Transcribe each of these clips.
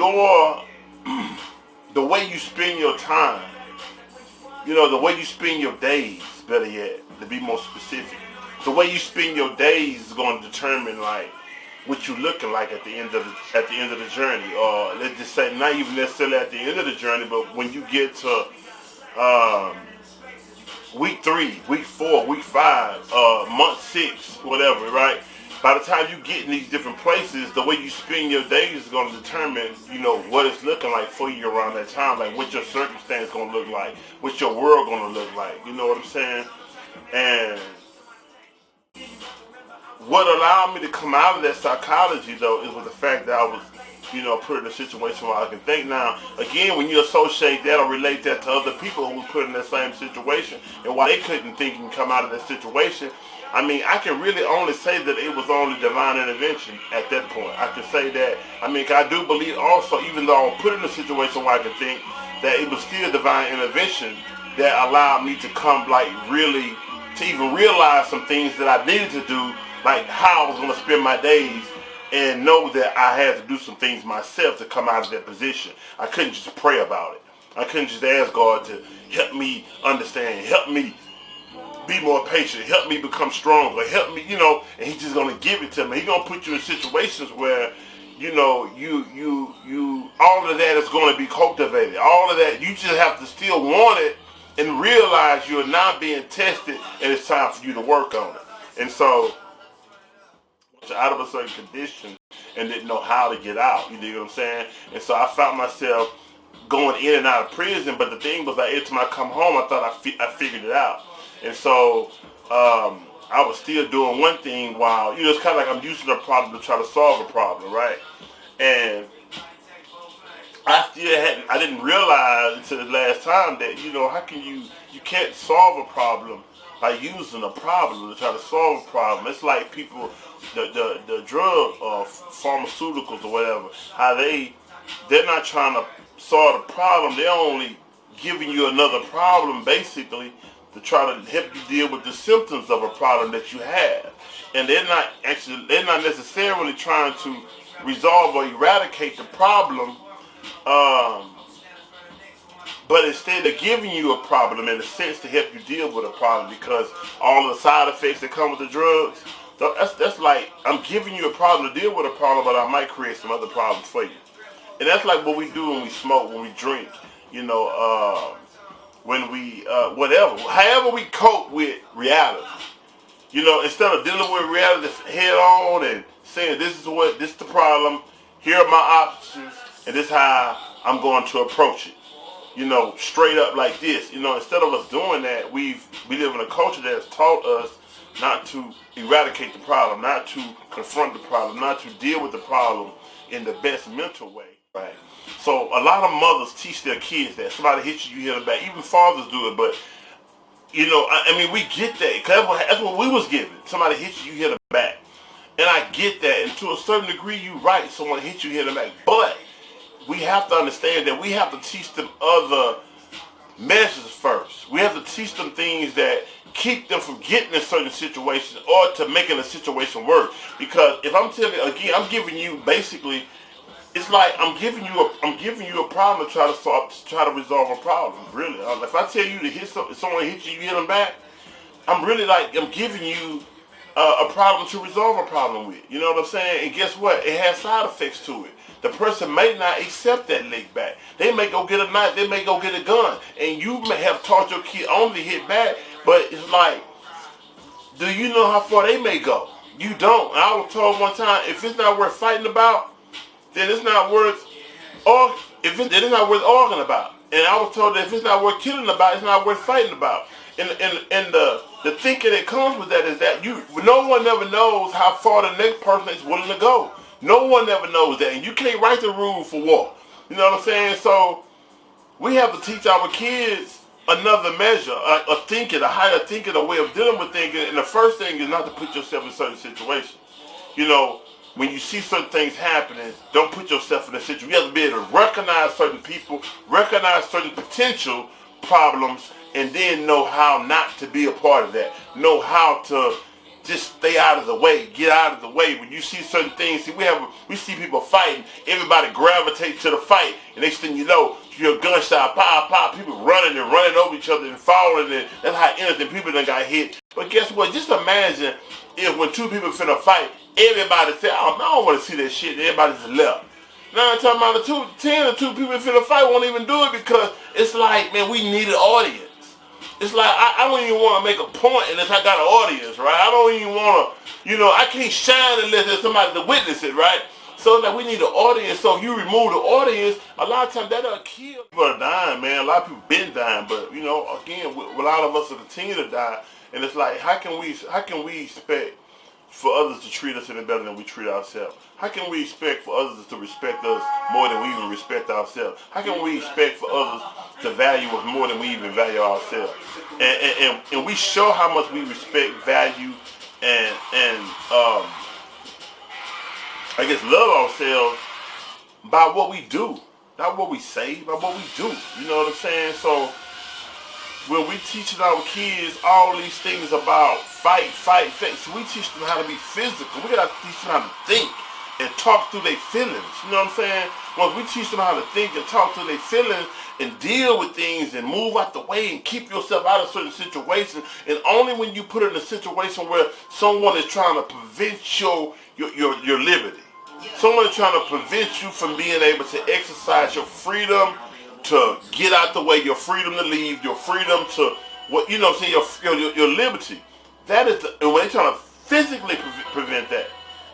your the way you spend your time, the way you spend your days, better yet, to be more specific, the way you spend your days is going to determine like what you're looking like at the end of the journey, or let's just say not even necessarily at the end of the journey, but when you get to week 3, week 4, week 5, month 6, whatever, right? By the time you get in these different places, the way you spend your days is going to determine, what it's looking like for you around that time, like what your circumstance going to look like, what your world going to look like. You know what I'm saying? And what allowed me to come out of that psychology, though, is with the fact that I was, put in a situation where I can think. Now, again, when you associate that or relate that to other people who were put in that same situation and why they couldn't think and come out of that situation, I can really only say that it was only divine intervention at that point. I can say that, I do believe also, even though I was put in a situation where I can think, that it was still divine intervention that allowed me to come, really, to even realize some things that I needed to do, like how I was going to spend my days, and know that I had to do some things myself to come out of that position. I couldn't just pray about it. I couldn't just ask God to help me understand, help me be more patient, help me become stronger, help me, and He's just gonna give it to me. He's gonna put you in situations where, you all of that is gonna be cultivated. All of that, you just have to still want it and realize you're not being tested and it's time for you to work on it. And so, out of a certain condition and didn't know how to get out, you know what I'm saying? And so I found myself going in and out of prison, but the thing was, every time I come home, I thought I figured it out. And so I was still doing one thing while, it's kind of like I'm using a problem to try to solve a problem, right? And I didn't realize until the last time that, how can you can't solve a problem by using a problem to try to solve a problem. It's like people, the drug or pharmaceuticals or whatever, how they're not trying to solve the problem, they're only giving you another problem basically to try to help you deal with the symptoms of a problem that you have. And they're not necessarily trying to resolve or eradicate the problem, but instead of giving you a problem in a sense to help you deal with a problem, because all of the side effects that come with the drugs, that's like, I'm giving you a problem to deal with a problem, but I might create some other problems for you. And that's like what we do when we smoke, when we drink, when we, whatever, however we cope with reality. Instead of dealing with reality head on and saying, this is the problem, here are my options, and this is how I'm going to approach it. Straight up like this. Instead of us doing that, we live in a culture that has taught us not to eradicate the problem, not to confront the problem, not to deal with the problem in the best mental way. Right. So a lot of mothers teach their kids that somebody hits you, you hit them back. Even fathers do it, but we get that. That's what we was given. Somebody hits you, you hit them back. And I get that, and to a certain degree, you're right. Someone hits you, hit them back. But we have to understand that we have to teach them other measures first. We have to teach them things that keep them from getting in certain situations or to making a situation work. Because if I'm telling you again, I'm giving you basically, it's like I'm giving you a problem to try to resolve a problem. Really, if I tell you to hit someone hits you, you hit them back. I'm giving you a problem to resolve a problem with. You know what I'm saying? And guess what? It has side effects to it. The person may not accept that lick back. They may go get a knife. They may go get a gun. And you may have taught your kid only to hit back. But it's like, do you know how far they may go? You don't. I was told one time, if it's not worth fighting about, then it's not worth, it's not worth arguing about. And I was told that if it's not worth killing about, it's not worth fighting about. And the thinking that comes with that is that no one ever knows how far the next person is willing to go. No one ever knows that, and you can't write the rule for war. You know what I'm saying? So we have to teach our kids another measure, a higher thinking, a way of dealing with thinking. And the first thing is not to put yourself in certain situations. When you see certain things happening, don't put yourself in a situation. You have to be able to recognize certain people, recognize certain potential problems, and then know how not to be a part of that. Know how to just stay out of the way, get out of the way. When you see certain things, we see people fighting, everybody gravitate to the fight, and next thing you know, you're a gunshot, pop, pop, people running over each other and falling, and that's how innocent people done got hit. But guess what? Just imagine if when two people finna fight, everybody said, oh, I don't want to see that shit, and everybody just left. Now I'm talking about the two people finna fight won't even do it because it's like, man, we need an audience. It's like, I don't even want to make a point unless I got an audience, right? I don't even want to, I can't shine unless there's somebody to witness it, right? So like we need an audience. So if you remove the audience, a lot of times that'll kill. People are dying, man. A lot of people been dying, but again, a lot of us will continue to die. And it's like, how can we expect for others to treat us any better than we treat ourselves? How can we expect for others to respect us more than we even respect ourselves? How can we expect for others to value us more than we even value ourselves? And we show how much we respect, value, and I guess love ourselves by what we do, not what we say, by what we do. You know what I'm saying? So when we teaching our kids all these things about fight, so we teach them how to be physical. We gotta teach them how to think and talk through their feelings. You know what I'm saying? Once we teach them how to think and talk through their feelings and deal with things and move out the way and keep yourself out of certain situations, and only when you put it in a situation where someone is trying to prevent your liberty. Someone is trying to prevent you from being able to exercise your freedom to get out the way, your freedom to leave, your freedom to your liberty. That is and when they're trying to physically prevent that,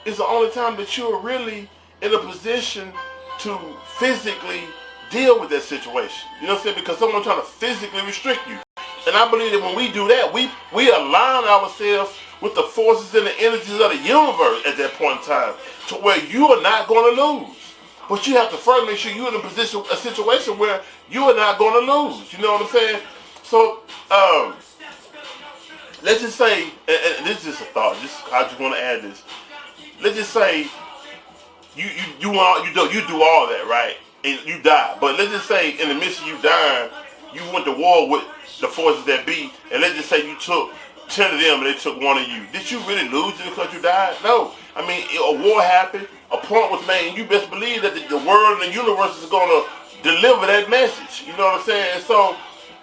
it's the only time that you're really in a position to physically deal with that situation. You know what I'm saying? Because someone's trying to physically restrict you. And I believe that when we do that, we align ourselves with the forces and the energies of the universe at that point in time, to where you are not going to lose. But you have to first make sure you're in a situation where you are not going to lose. You know what I'm saying? So, let's just say, and this is just a thought. I just want to add this. Let's just say you do all that, right? And you die. But let's just say in the midst of you dying, you went to war with the forces that be, and let's just say you took 10 of them and they took one of you. Did you really lose just because you died? No. I mean, a war happened, a point was made, and you best believe that the world and the universe is going to deliver that message. You know what I'm saying? So,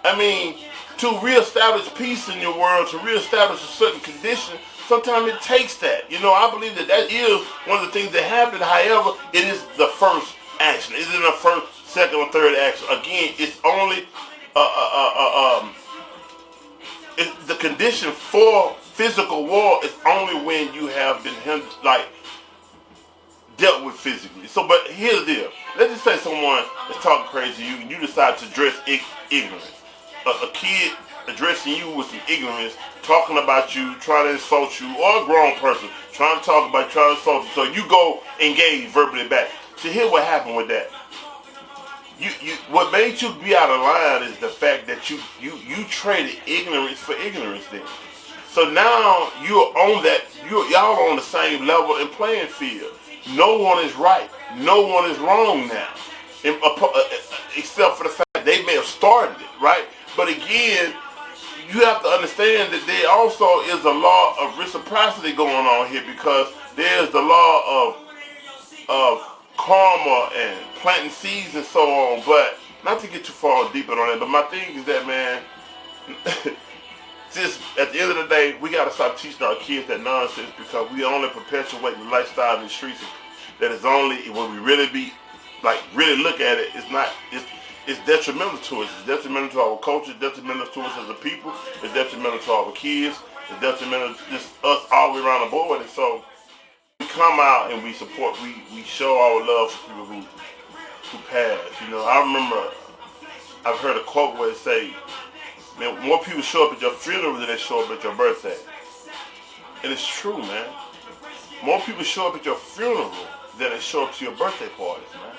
I mean, to reestablish peace in your world, to reestablish a certain condition, sometimes it takes that. I believe that is one of the things that happen. However, it is the first action. It isn't the first, second, or third action. Again, it's only the condition for physical war is only when you have been dealt with physically. So, but here's the deal. Let's just say someone is talking crazy to you and you decide to address ignorance. A kid addressing you with some ignorance, talking about you, trying to insult you, or a grown person trying to insult you. So you go engage verbally back. So here's what happened with that. What made you be out of line is the fact that you traded ignorance for ignorance then. So now you're on that, y'all are on the same level and playing field. No one is right. No one is wrong now. Except for the fact that they may have started it, right? But again, you have to understand that there also is a law of reciprocity going on here, because there's the law of karma and planting seeds and so on. But not to get too far deeper on that, but my thing is that, man, just at the end of the day, we got to stop teaching our kids that nonsense, because we only perpetuate the lifestyle in the streets that is only, when we really really look at it, it's detrimental to us. It's detrimental to our culture. It's detrimental to us as a people. It's detrimental to our kids. It's detrimental to just us all the way around the board. And so we come out and we support. We show our love for people who passed. I remember I've heard a quote where it say, "Man, more people show up at your funeral than they show up at your birthday." And it's true, man. More people show up at your funeral than they show up to your birthday parties, man.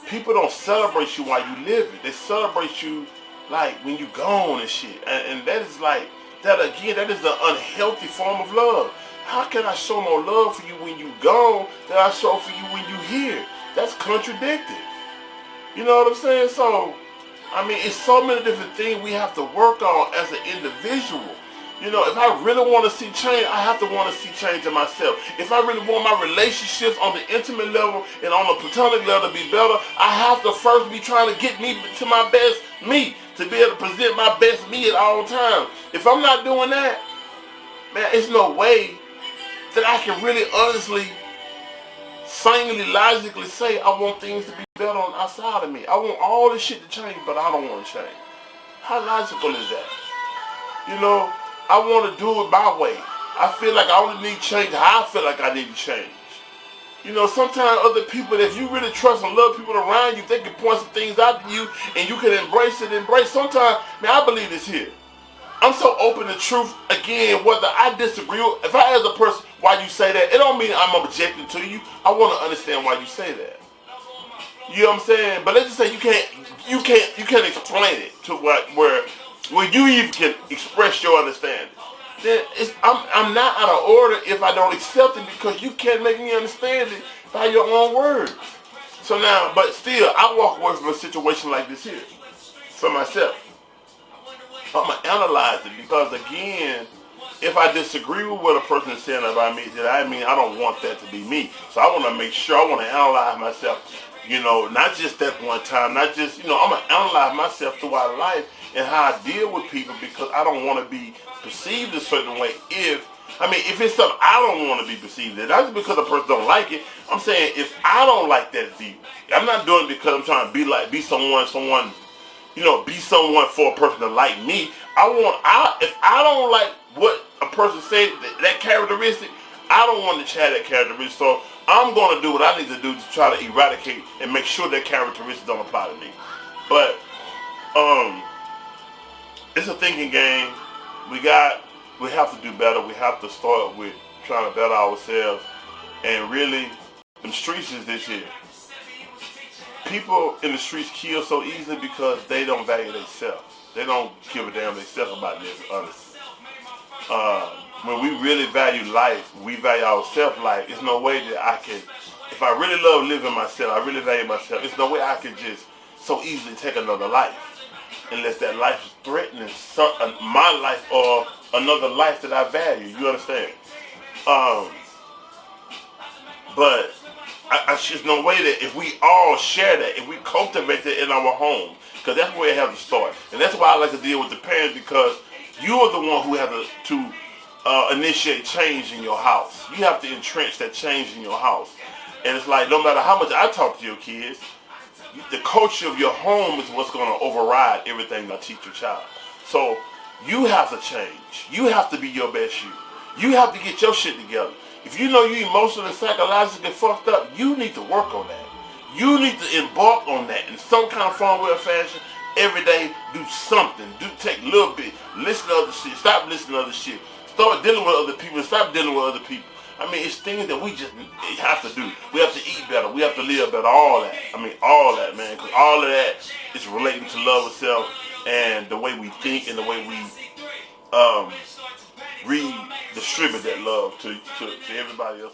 People don't celebrate you while you live it. They celebrate you when you gone and shit. And that is that is an unhealthy form of love. How can I show more love for you when you gone than I show for you when you here? That's contradicted. You know what I'm saying? So, I mean, it's so many different things we have to work on as an individual. You know, if I really want to see change, I have to want to see change in myself. If I really want my relationships on the intimate level and on the platonic level to be better, I have to first be trying to get me to my best me, to be able to present my best me at all times. If I'm not doing that, man, it's no way that I can really honestly, sanely, logically say I want things to be better on the outside of me. I want all this shit to change, but I don't want to change. How logical is that? You know, I want to do it my way. I feel like I only need change how I feel like I need to change. You know, sometimes other people that you really trust and love, people around you, they can point some things out to you and you can embrace it, Sometimes, man, I believe this here. I'm so open to truth, again, whether I disagree with, if I ask a person why you say that, it don't mean I'm objecting to you. I want to understand why you say that. You know what I'm saying? But let's just say you can't explain it to where you even can express your understanding. Then I'm not out of order if I don't accept it, because you can't make me understand it by your own words. So now, but still, I walk away from a situation like this here for myself. I'm going to analyze it, because again, if I disagree with what a person is saying about me, then I don't want that to be me. So I want to make sure, I want to analyze myself, you know, not just that one time, not just, you know, I'm going to analyze myself throughout life and how I deal with people, because I don't want to be perceived a certain way if it's something I don't want to be perceived as. Not just because a person don't like it. I'm saying if I don't like that view, I'm not doing it because I'm trying to be someone, you know, be someone for a person to like me. If I don't like what a person said, that characteristic, I don't want to share that characteristic. So I'm going to do what I need to do to try to eradicate and make sure that characteristic don't apply to me. But it's a thinking game. We have to do better. We have to start with trying to better ourselves. And really, the streets is this here. People in the streets kill so easily because they don't value themselves. They don't give a damn themselves about this, honestly. When we really value life, we value ourselves life. There's no way that I can, if I really love living myself, I really value myself, there's no way I can just so easily take another life. Unless that life is threatening my life or another life that I value. You understand? But there's no way that if we all share that, if we cultivate that in our home, because that's where it has to start. And that's why I like to deal with the parents, because you are the one who has to initiate change in your house. You have to entrench that change in your house. And it's like, no matter how much I talk to your kids, the culture of your home is what's going to override everything I teach your child. So you have to change. You have to be your best you. You have to get your shit together. If you know you emotionally and psychologically fucked up, you need to work on that. You need to embark on that in some kind of form, way, or fashion. Every day, do something. Take a little bit. Listen to other shit. Stop listening to other shit. Start dealing with other people. Stop dealing with other people. It's things that we just have to do. We have to eat better. We have to live better. All that. All that, man. Because all of that is relating to love of self and the way we think and the way we redistribute that love to everybody else.